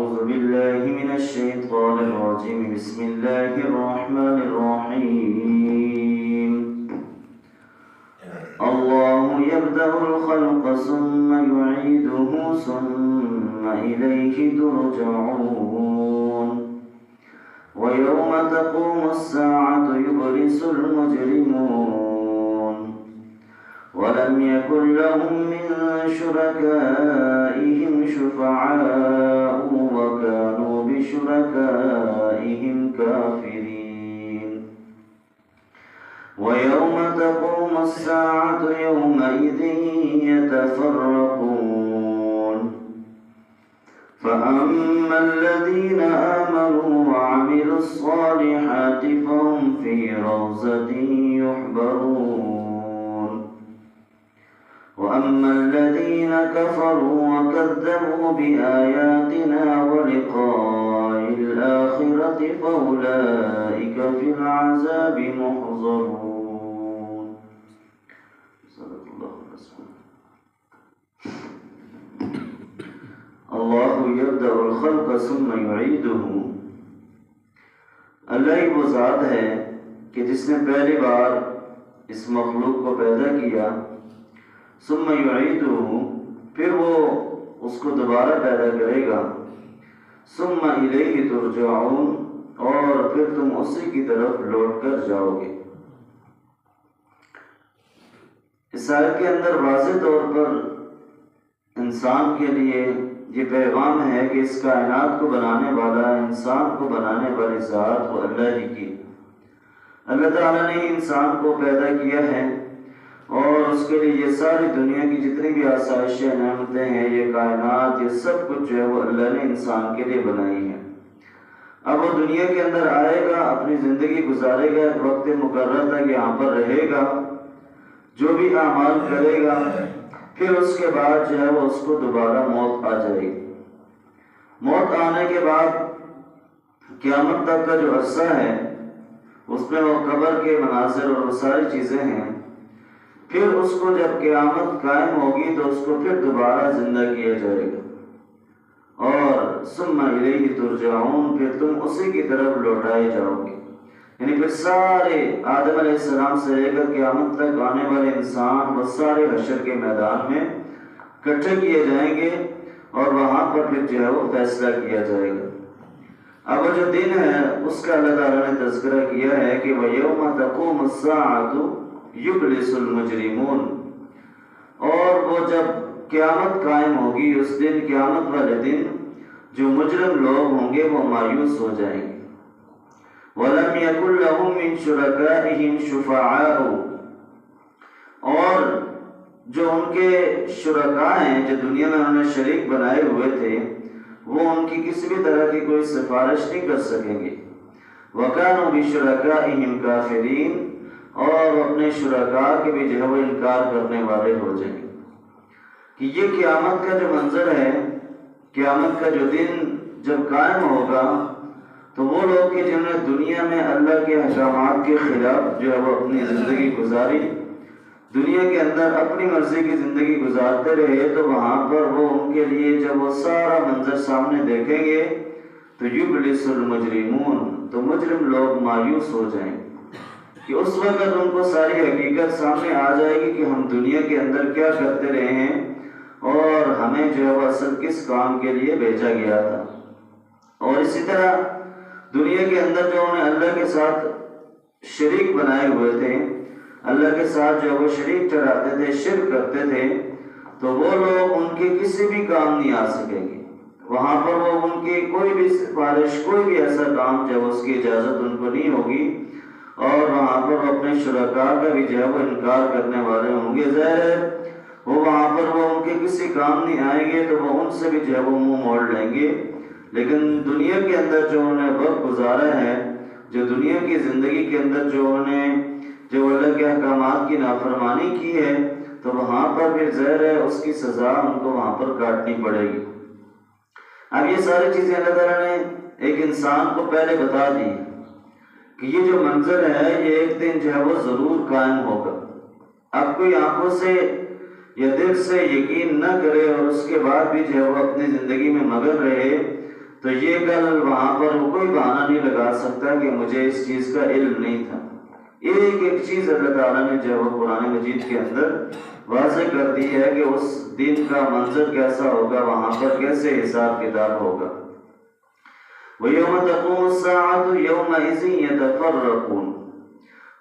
أعوذ بالله من الشيطان الرجيم بسم الله الرحمن الرحيم الله يبدأ الخلق ثم يعيده ثم إليه ترجعون ويوم تقوم الساعة يبلس المجرمون ولم يكن لهم من شركائهم شفعاء وكانوا بشركائهم كافرين ويوم تقوم الساعة يومئذ يتفرقون فأما الذين آمنوا وعملوا الصالحات فهم في روضة يحبرون وأما الذين كفروا وكذبوا بآياتنا ولقاء الآخرة فأولئك في العذاب محضرون. صدق الله العظيم. اللہ یبدأ الخلق ثم یعیدہ، اللہ ہی وہ ذات ہے کہ جس نے پہلی بار اس مخلوق کو پیدا کیا، ثم یعیدہ، پھر وہ اس کو دوبارہ پیدا کرے گا، ثم الیہ ترجعون، اور پھر تم اسی کی طرف لوٹ کر جاؤ گے۔ اس آیت کے اندر واضح طور پر انسان کے لیے یہ پیغام ہے کہ اس کائنات کو بنانے والا، انسان کو بنانے والی ذات وہ اللہ ہی کی۔ اللہ تعالیٰ نے انسان کو پیدا کیا ہے اور اس کے لیے یہ ساری دنیا کی جتنی بھی آسائشیں، نعمتیں ہیں، یہ کائنات، یہ سب کچھ جو ہے وہ اللہ نے انسان کے لیے بنائی ہے۔ اب وہ دنیا کے اندر آئے گا، اپنی زندگی گزارے گا، ایک وقت مقرر تک یہاں پر رہے گا، جو بھی اعمال کرے گا، پھر اس کے بعد جو ہے وہ اس کو دوبارہ موت آ جائے گی۔ موت آنے کے بعد قیامت تک کا جو عرصہ ہے اس میں وہ قبر کے مناظر اور وہ ساری چیزیں ہیں۔ پھر اس کو جب قیامت قائم ہوگی تو اس کو پھر دوبارہ زندہ کیا جائے گا، اور ثم الیہ ترجعون، پھر تم اسی کی طرف لوٹائے جاؤ گے۔ یعنی پھر سارے آدم علیہ السلام سے لے کر قیامت تک آنے والے انسان وہ سارے حشر کے میدان میں اکٹھے کیے جائیں گے، اور وہاں پر پھر جو ہے وہ فیصلہ کیا جائے گا۔ اب وہ جو دن ہے اس کا اللہ تعالیٰ نے تذکرہ کیا ہے کہ وَيَوْمَ تَقُومُ السَّاعَةُ يُبْلِسُ الْمُجْرِمُونَ، اور وہ جب قیامت قائم ہوگی اس دن، قیامت والے دن، جو مجرم لوگ ہوں گے وہ مایوس ہو جائیں گے۔ وَلَمْ يَكُنْ لَهُمْ مِنْ شُرَكَائِهِمْ شُفَعَاءُ، اور جو ان کے شرکاء ہیں، جو دنیا میں انہوں نے شریک بنائے ہوئے تھے، وہ ان کی کسی بھی طرح کی کوئی سفارش نہیں کر سکیں گے۔ وَكَانُوا بِشُرَكَائِهِمْ كَافِرِينَ، اور اپنے شرکاء کے بھی جو ہے وہ انکار کرنے والے ہو جائیں گے۔ کہ یہ قیامت کا جو منظر ہے، قیامت کا جو دن جب قائم ہوگا، تو وہ لوگ کہ جنہوں نے دنیا میں اللہ کے احکامات کے خلاف جو ہے وہ اپنی زندگی گزاری، دنیا کے اندر اپنی مرضی کی زندگی گزارتے رہے، تو وہاں پر وہ ان کے لیے جب وہ سارا منظر سامنے دیکھیں گے تو یبلس المجرمون، تو مجرم لوگ مایوس ہو جائیں گے کہ اس وقت ان کو ساری حقیقت سامنے آ جائے گی کہ ہم دنیا کے اندر کیا کرتے رہے ہیں، اور ہمیں جو ہے وہ اصل کس کام کے لیے بھیجا گیا تھا۔ اور اسی طرح دنیا کے اندر جو انہیں اللہ کے ساتھ شریک بنائے ہوئے تھے، اللہ کے ساتھ جو وہ شریک ٹھہراتے تھے، شرک کرتے تھے، تو وہ لوگ ان کے کسی بھی کام نہیں آ سکیں گے۔ وہاں پر وہ ان کی کوئی بھی سفارش، کوئی بھی ایسا کام جو اس کی اجازت ان کو نہیں ہوگی، اور وہاں پر وہ اپنے شرکاء کا بھی جو ہے وہ انکار کرنے والے ہوں گے۔ ظاہر ہے وہ وہاں پر وہ ان کے کسی کام نہیں آئیں گے، تو وہ ان سے بھی جو ہے وہ منہ موڑ لیں گے۔ لیکن دنیا کے اندر جو انہوں نے وقت گزارا ہے، جو دنیا کی زندگی کے اندر جو انہوں نے جو اللہ کے احکامات کی نافرمانی کی ہے، تو وہاں پر پھر ظاہر ہے اس کی سزا ان کو وہاں پر کاٹنی پڑے گی۔ اب یہ ساری چیزیں اللہ تعالیٰ نے ایک انسان کو پہلے بتا دی کہ یہ جو منظر ہے یہ ایک دن جو ہے وہ ضرور قائم ہوگا۔ اب کوئی آنکھوں سے یا دل سے یقین نہ کرے اور اس کے بعد بھی جو ہے وہ اپنی زندگی میں مگن رہے، تو یہ کل وہاں پر وہ کوئی بہانہ نہیں لگا سکتا کہ مجھے اس چیز کا علم نہیں تھا۔ ایک ایک چیز اللہ تعالیٰ نے جو ہے قرآن مجید کے اندر واضح کر دی ہے کہ اس دن کا منظر کیسا ہوگا، وہاں پر کیسے حساب کتاب ہوگا۔ وَيَوْمَ تَقُومُ السَّاعَةُ يَوْمَئِذٍ يَتَفَرَّقُونَ،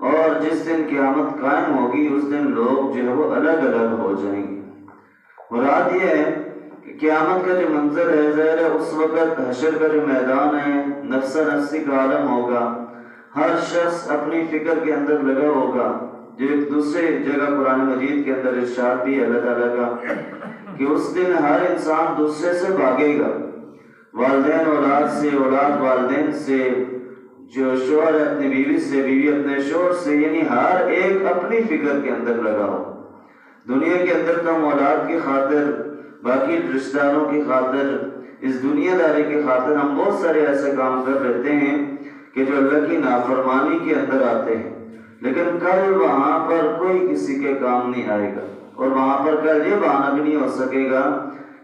اور جس دن قیامت قائم ہوگی اس دن لوگ جو ہے وہ الگ الگ ہو جائیں گے۔ مراد یہ ہے کہ قیامت کا جو منظر ہے، ظاہر ہے اس وقت حشر کا جو میدان ہے، نفسا نفسی کا عالم ہوگا، ہر شخص اپنی فکر کے اندر لگا ہوگا، جو ایک دوسرے جگہ قرآن مجید کے اندر ارشاد بھی ہے اللہ تعالیٰ کا کہ اس دن ہر انسان دوسرے سے بھاگے گا، والدین اولاد سے، اولاد والدین سے، جو شوہر ہے اپنی بیوی سے، بیوی اپنے شوہر سے، یعنی ہر ایک اپنی فکر کے اندر لگا ہو۔ دنیا کے اندر تو ہم اولاد کی خاطر، باقی رشتہ داروں کی خاطر، اس دنیا داری کی خاطر ہم بہت سارے ایسے کام کر لیتے ہیں کہ جو اللہ کی نافرمانی کے اندر آتے ہیں، لیکن کل وہاں پر کوئی کسی کے کام نہیں آئے گا، اور وہاں پر کل یہ بہانہ بھی نہیں ہو سکے گا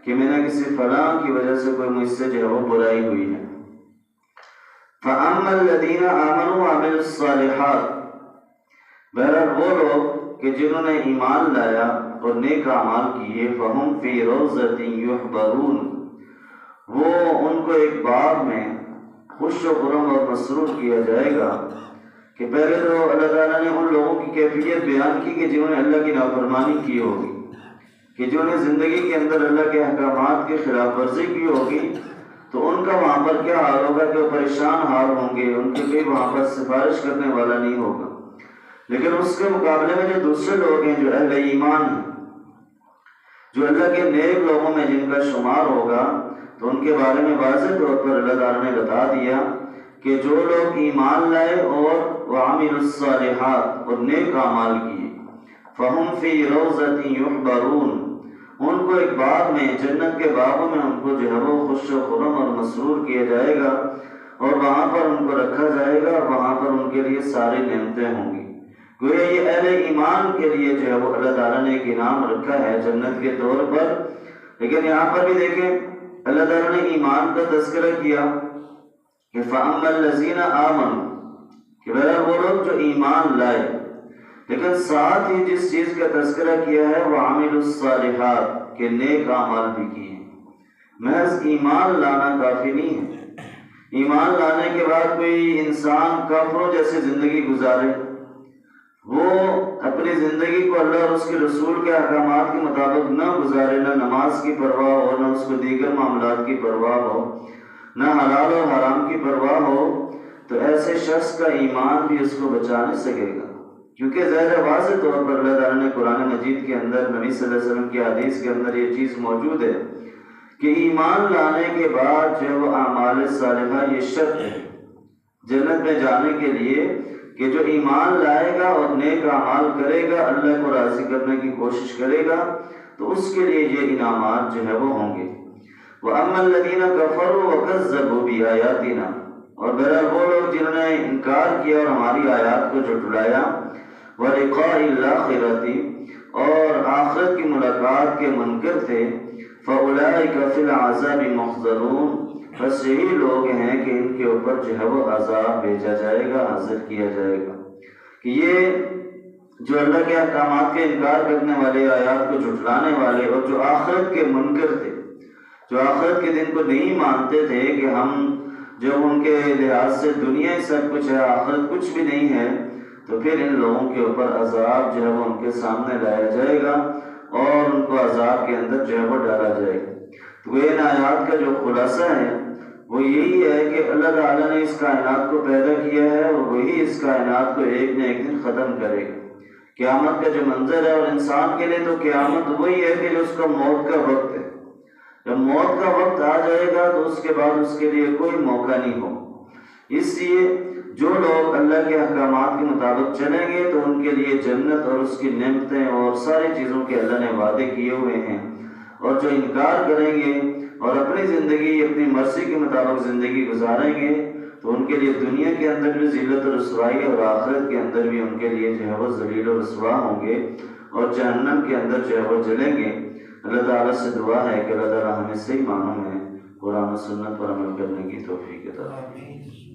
کہ میں نے کسی فلاں کی وجہ سے کوئی مجھ سے جو ہے وہ برائی ہوئی ہے۔ فَأَمَّا الَّذِينَ آمَنُوا وَعَمِلُوا الصَّالِحَاتِ، بہرحال وہ لوگ کہ جنہوں نے ایمان لایا اور نیک اعمال کیے، فَهُمْ فِي رَوْضَةٍ يُحْبَرُونَ، وہ ان کو ایک باغ میں خوش و خرم اور مسرور کیا جائے گا۔ کہ پہلے تو اللہ تعالیٰ نے ان لوگوں کی کیفیت بیان کی کہ جنہوں نے اللہ کی نافرمانی کی ہوگی، کہ جنہوں نے زندگی کے اندر اللہ کے احکامات کی خلاف ورزی کی ہوگی، تو ان کا وہاں پر کیا حال ہوگا کہ وہ پریشان حال ہوں گے، ان کے کوئی وہاں پر سفارش کرنے والا نہیں ہوگا۔ لیکن اس کے مقابلے میں جو دوسرے لوگ ہیں، جو اہل ایمان ہیں، جو اللہ کے نیک لوگوں میں جن کا شمار ہوگا، تو ان کے بارے میں واضح طور پر اللہ تعالیٰ نے بتا دیا کہ جو لوگ ایمان لائے اور وَعَمِلُوا الصَّالِحَاتِ اور نیک اعمال کیے، فَهُمْ فِي رَوْضَةٍ يُحْبَرُونَ، ان کو ایک باغ میں، جنت کے باغوں میں ان کو جو ہے وہ خوش و خرم اور مسرور کیا جائے گا، اور وہاں پر ان کو رکھا جائے گا، اور وہاں پر ان کے لیے ساری نعمتیں ہوں گی۔ گویا یہ اہل ایمان کے لیے جو ہے وہ اللہ تعالیٰ نے ایک انعام رکھا ہے جنت کے طور پر۔ لیکن یہاں پر بھی دیکھیں اللہ تعالیٰ نے ایمان کا تذکرہ کیا کہ فَأَمَّا الَّذِينَ آمَنُوا، کہ بہرحال وہ لوگ جو ایمان لائے، لیکن ساتھ ہی جس چیز کا تذکرہ کیا ہے وہ عامل الصالحات، کہ نیک اعمال بھی کیے۔ محض ایمان لانا کافی نہیں ہے۔ ایمان لانے کے بعد کوئی انسان کافروں جیسے زندگی گزارے، وہ اپنی زندگی کو اللہ اور اس کے رسول کے احکامات کے مطابق نہ گزارے، نہ نماز کی پرواہ ہو، نہ اس کو دیگر معاملات کی پرواہ ہو، نہ حلال اور حرام کی پرواہ ہو، تو ایسے شخص کا ایمان بھی اس کو بچا نہیں سکے گا۔ کیونکہ ظاہر واضح طور پر اللہ تعالیٰ نے قرآن مجید کے اندر، نبی صلی اللہ علیہ وسلم کی حدیث کے اندر یہ چیز موجود ہے کہ ایمان لانے کے بعد جو وہ اعمال صالحہ یہ شرط ہے جنت میں جانے کے لیے، کہ جو ایمان لائے گا اور نیک اعمال کرے گا، اللہ کو راضی کرنے کی کوشش کرے گا، تو اس کے لیے یہ انعامات جو ہے وہ ہوں گے۔ وَأَمَّا الَّذِينَ كَفَرُوا وَكَذَّبُوا بِآيَاتِنَا، اور بہرحال وہ لوگ جنہوں نے انکار کیا اور ہماری آیات کو جھٹلایا، وَلِقَاءِ الْآخِرَةِ، اور آخرت کی ملاقات کے منکر تھے، فَأُولَٰئِكَ فِي الْعَذَابِ مُحْضَرُونَ، بس یہی لوگ ہیں کہ ان کے اوپر جو ہے وہ عذاب بھیجا جائے گا، حاضر کیا جائے گا۔ کہ یہ جو اللہ کے احکامات کے انکار کرنے والے، آیات کو جھٹلانے والے، اور جو آخرت کے منکر تھے، جو آخرت کے دن کو نہیں مانتے تھے کہ ہم جب ان کے لحاظ سے دنیا ہی سب کچھ ہے، آخرت کچھ بھی نہیں ہے، تو پھر ان لوگوں کے اوپر عذاب جو ہے وہ ان کے سامنے لایا جائے گا، اور ان کو عذاب کے اندر جو ہے وہ ڈالا جائے گا۔ تو ان آیات کا جو خلاصہ ہے وہ یہی ہے کہ اللہ تعالیٰ نے اس کائنات کو پیدا کیا ہے، اور وہی اس کائنات کو ایک نہ ایک دن ختم کرے گا۔ قیامت کا جو منظر ہے، اور انسان کے لیے تو قیامت وہی ہے کہ جو اس کا موت کا وقت ہے۔ جب موت کا وقت آ جائے گا تو اس کے بعد اس کے لیے کوئی موقع نہیں ہو۔ اس لیے جو لوگ اللہ کے احکامات کے مطابق چلیں گے تو ان کے لیے جنت اور اس کی نعمتیں اور ساری چیزوں کے اللہ نے وعدے کیے ہوئے ہیں، اور جو انکار کریں گے اور اپنی زندگی اپنی مرضی کے مطابق زندگی گزاریں گے تو ان کے لیے دنیا کے اندر بھی ذلت و رسوائی، اور آخرت کے اندر بھی ان کے لیے جو ہے وہ ذلیل و رسوا ہوں گے، اور جہنم کے اندر جو ہے وہ جلیں گے۔ اللہ تعالیٰ سے دعا ہے کہ اللہ تعالیٰ ہمیں صحیح معنوں میں قرآن و سنت پر عمل کرنے کی توفیق عطا فرمائے۔